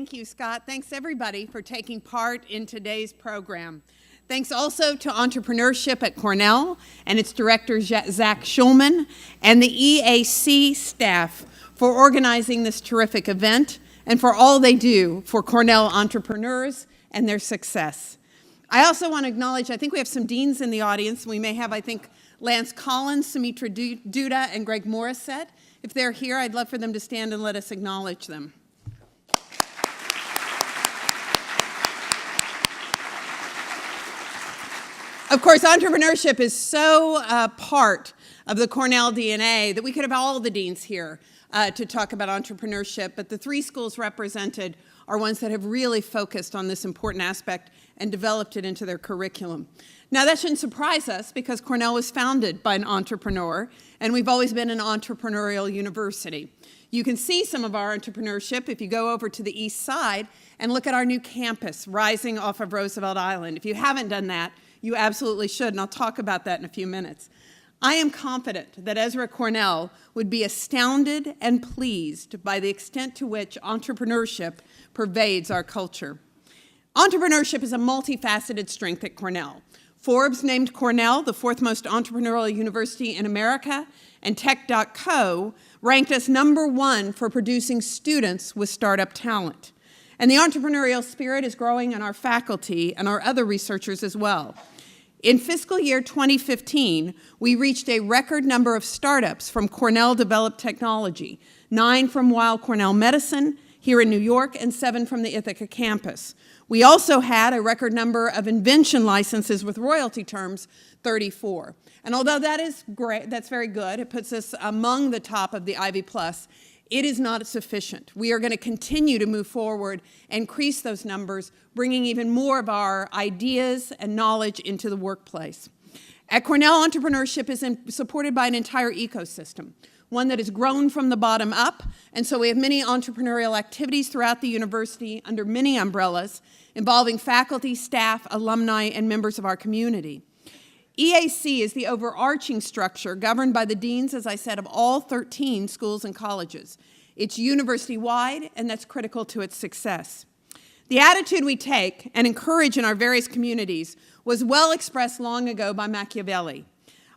Thank you, Scott. Thanks, everybody, for taking part in today's program. Thanks also to Entrepreneurship at Cornell and its director, Zach Schulman, and the EAC staff for organizing this terrific event and for all they do for Cornell entrepreneurs and their success. I also want to acknowledge, I think we have some deans in the audience. We may have, I think, Lance Collins, Sumitra Duda, and Greg Morissette. If they're here, I'd love for them to stand and let us acknowledge them. Of course, entrepreneurship is so part of the Cornell DNA that we could have all the deans here to talk about entrepreneurship, but the three schools represented are ones that have really focused on this important aspect and developed it into their curriculum. Now, that shouldn't surprise us because Cornell was founded by an entrepreneur, and we've always been an entrepreneurial university. You can see some of our entrepreneurship if you go over to the east side and look at our new campus rising off of Roosevelt Island. If you haven't done that, you absolutely should, and I'll talk about that in a few minutes. I am confident that Ezra Cornell would be astounded and pleased by the extent to which entrepreneurship pervades our culture. Entrepreneurship is a multifaceted strength at Cornell. Forbes named Cornell the fourth most entrepreneurial university in America, and Tech.co ranked us #1 for producing students with startup talent. And the entrepreneurial spirit is growing in our faculty and our other researchers as well. In fiscal year 2015, we reached a record number of startups from Cornell-developed technology, 9 from Weill Cornell Medicine here in New York and 7 from the Ithaca campus. We also had a record number of invention licenses with royalty terms, 34. And although that is great, that's very good, it puts us among the top of the Ivy Plus, it is not sufficient. We are going to continue to move forward and increase those numbers, bringing even more of our ideas and knowledge into the workplace. At Cornell, entrepreneurship is supported by an entire ecosystem, one that has grown from the bottom up, and so we have many entrepreneurial activities throughout the university under many umbrellas involving faculty, staff, alumni, and members of our community. EAC is the overarching structure governed by the deans, as I said, of all 13 schools and colleges. It's university-wide, and that's critical to its success. The attitude we take and encourage in our various communities was well expressed long ago by Machiavelli.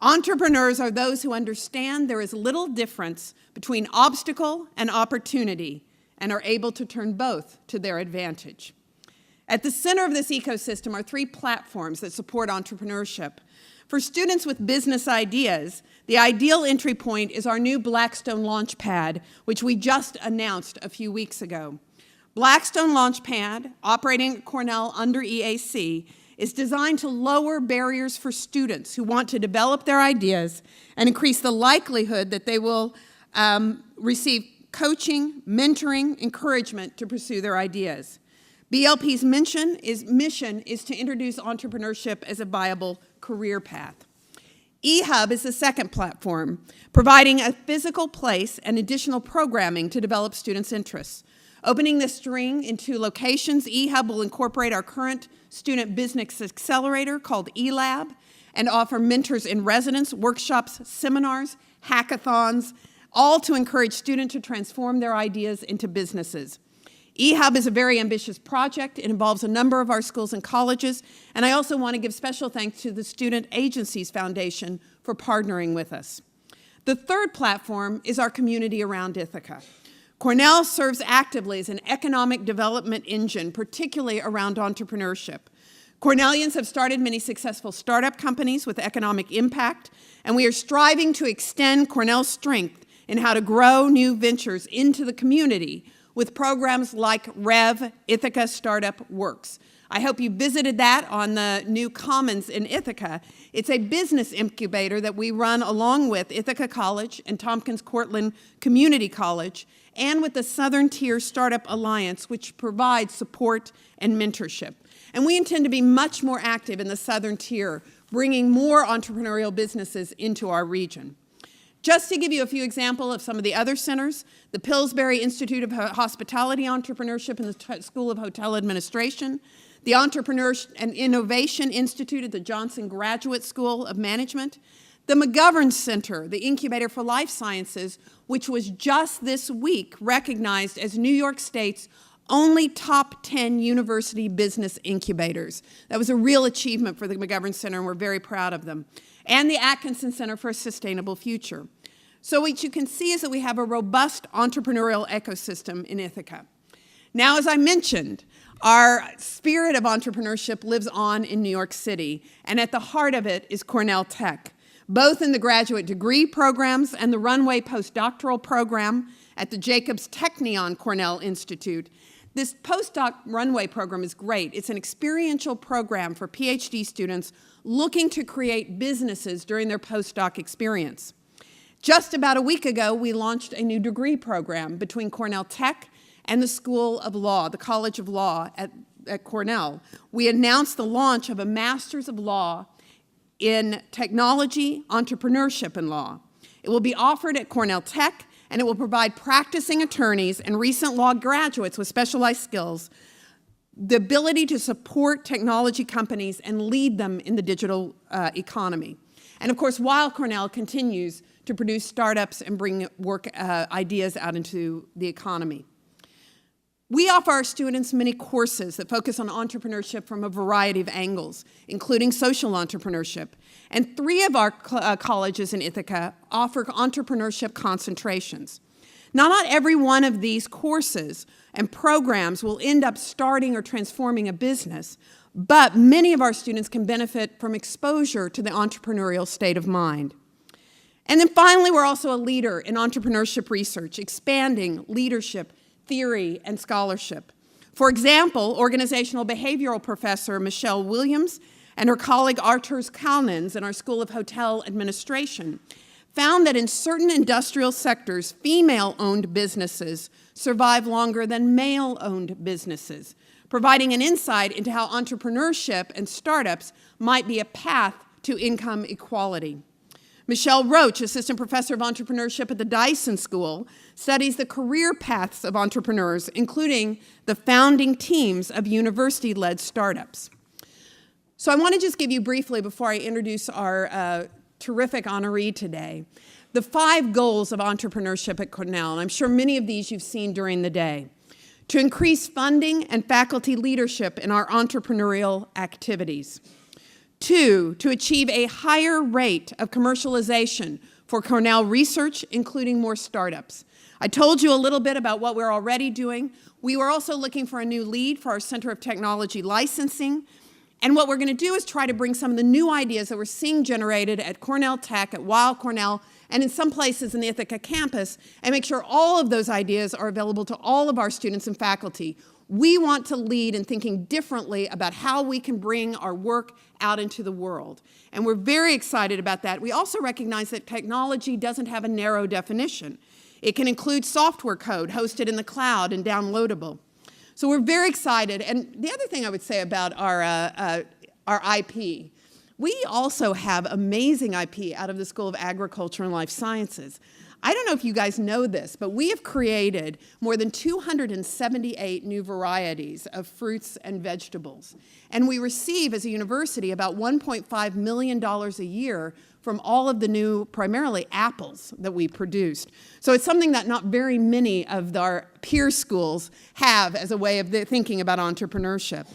Entrepreneurs are those who understand there is little difference between obstacle and opportunity and are able to turn both to their advantage. At the center of this ecosystem are 3 platforms that support entrepreneurship. For students with business ideas, the ideal entry point is our new Blackstone Launchpad, which we just announced a few weeks ago. Blackstone Launchpad, operating at Cornell under EAC, is designed to lower barriers for students who want to develop their ideas and increase the likelihood that they will receive coaching, mentoring, encouragement to pursue their ideas. BLP's mission is to introduce entrepreneurship as a viable career path. eHub is the second platform, providing a physical place and additional programming to develop students' interests. Opening the string in 2 locations, eHub will incorporate our current student business accelerator called eLab and offer mentors in residence, workshops, seminars, hackathons, all to encourage students to transform their ideas into businesses. eHub is a very ambitious project. It involves a number of our schools and colleges, and I also want to give special thanks to the Student Agencies Foundation for partnering with us. The third platform is our community around Ithaca. Cornell serves actively as an economic development engine, particularly around entrepreneurship. Cornellians have started many successful startup companies with economic impact, and we are striving to extend Cornell's strength in how to grow new ventures into the community with programs like Rev Ithaca Startup Works. I hope you visited that on the new Commons in Ithaca. It's a business incubator that we run along with Ithaca College and Tompkins Cortland Community College and with the Southern Tier Startup Alliance, which provides support and mentorship. And we intend to be much more active in the Southern Tier, bringing more entrepreneurial businesses into our region. Just to give you a few examples of some of the other centers, the Pillsbury Institute of Hospitality Entrepreneurship and the School of Hotel Administration, the Entrepreneurship and Innovation Institute at the Johnson Graduate School of Management, the McGovern Center, the Incubator for Life Sciences, which was just this week recognized as New York State's only top 10 university business incubators. That was a real achievement for the McGovern Center, and we're very proud of them. And the Atkinson Center for a Sustainable Future. So what you can see is that we have a robust entrepreneurial ecosystem in Ithaca. Now, as I mentioned, our spirit of entrepreneurship lives on in New York City, and at the heart of it is Cornell Tech, both in the graduate degree programs and the Runway postdoctoral program at the Jacobs Technion Cornell Institute. This postdoc Runway program is great. It's an experiential program for PhD students looking to create businesses during their postdoc experience. Just about a week ago, we launched a new degree program between Cornell Tech and the School of Law, the College of Law at Cornell. We announced the launch of a Master's of Law in Technology, Entrepreneurship, and Law. It will be offered at Cornell Tech, and it will provide practicing attorneys and recent law graduates with specialized skills the ability to support technology companies and lead them in the digital economy. And of course, while Cornell continues to produce startups and bring work ideas out into the economy. We offer our students many courses that focus on entrepreneurship from a variety of angles, including social entrepreneurship. And 3 of our colleges in Ithaca offer entrepreneurship concentrations. Now, not every one of these courses and programs will end up starting or transforming a business, but many of our students can benefit from exposure to the entrepreneurial state of mind. And then finally, we're also a leader in entrepreneurship research, expanding leadership, theory, and scholarship. For example, organizational behavioral professor Michelle Williams and her colleague Arthurs Kalnins in our School of Hotel Administration found that in certain industrial sectors, female-owned businesses survive longer than male-owned businesses, providing an insight into how entrepreneurship and startups might be a path to income equality. Michelle Roach, assistant professor of entrepreneurship at the Dyson School, studies the career paths of entrepreneurs, including the founding teams of university-led startups. So I want to just give you briefly, before I introduce our terrific honoree today, the 5 goals of entrepreneurship at Cornell, and I'm sure many of these you've seen during the day. To increase funding and faculty leadership in our entrepreneurial activities. 2, to achieve a higher rate of commercialization for Cornell research, including more startups. I told you a little bit about what we're already doing. We were also looking for a new lead for our Center of Technology Licensing. And what we're going to do is try to bring some of the new ideas that we're seeing generated at Cornell Tech, at Weill Cornell, and in some places in the Ithaca campus, and make sure all of those ideas are available to all of our students and faculty. We want to lead in thinking differently about how we can bring our work out into the world. And we're very excited about that. We also recognize that technology doesn't have a narrow definition. It can include software code hosted in the cloud and downloadable. So we're very excited. And the other thing I would say about our IP, we also have amazing IP out of the School of Agriculture and Life Sciences. I don't know if you guys know this, but we have created more than 278 new varieties of fruits and vegetables. And we receive, as a university, about $1.5 million a year from all of the new, primarily apples, that we produced. So it's something that not very many of our peer schools have as a way of thinking about entrepreneurship.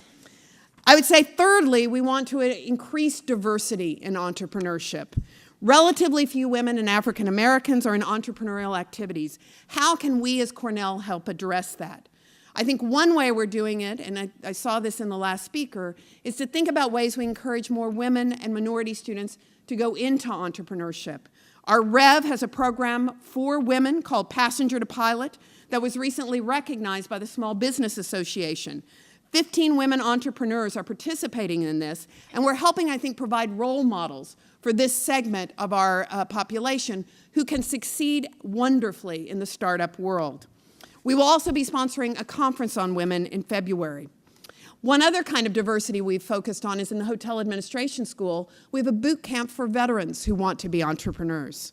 I would say, thirdly, we want to increase diversity in entrepreneurship. Relatively few women and African Americans are in entrepreneurial activities. How can we as Cornell help address that? I think one way we're doing it, and I saw this in the last speaker, is to think about ways we encourage more women and minority students to go into entrepreneurship. Our Rev has a program for women called Passenger to Pilot that was recently recognized by the Small Business Association. 15 women entrepreneurs are participating in this, and we're helping, I think, provide role models for this segment of our population who can succeed wonderfully in the startup world. We will also be sponsoring a conference on women in February. One other kind of diversity we've focused on is in the Hotel Administration School. We have a boot camp for veterans who want to be entrepreneurs.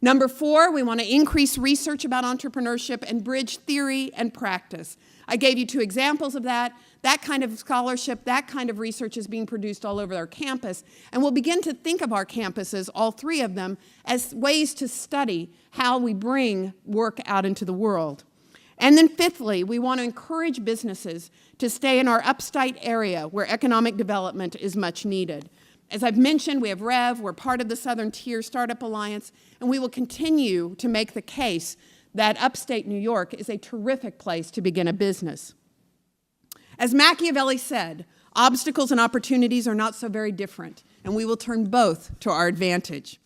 Number 4, we want to increase research about entrepreneurship and bridge theory and practice. I gave you 2 examples of that. That kind of scholarship, that kind of research is being produced all over our campus, and we'll begin to think of our campuses, all 3 of them, as ways to study how we bring work out into the world. And then fifthly, we want to encourage businesses to stay in our upstate area where economic development is much needed. As I've mentioned, we have REV, we're part of the Southern Tier Startup Alliance, and we will continue to make the case that upstate New York is a terrific place to begin a business. As Machiavelli said, obstacles and opportunities are not so very different, and we will turn both to our advantage.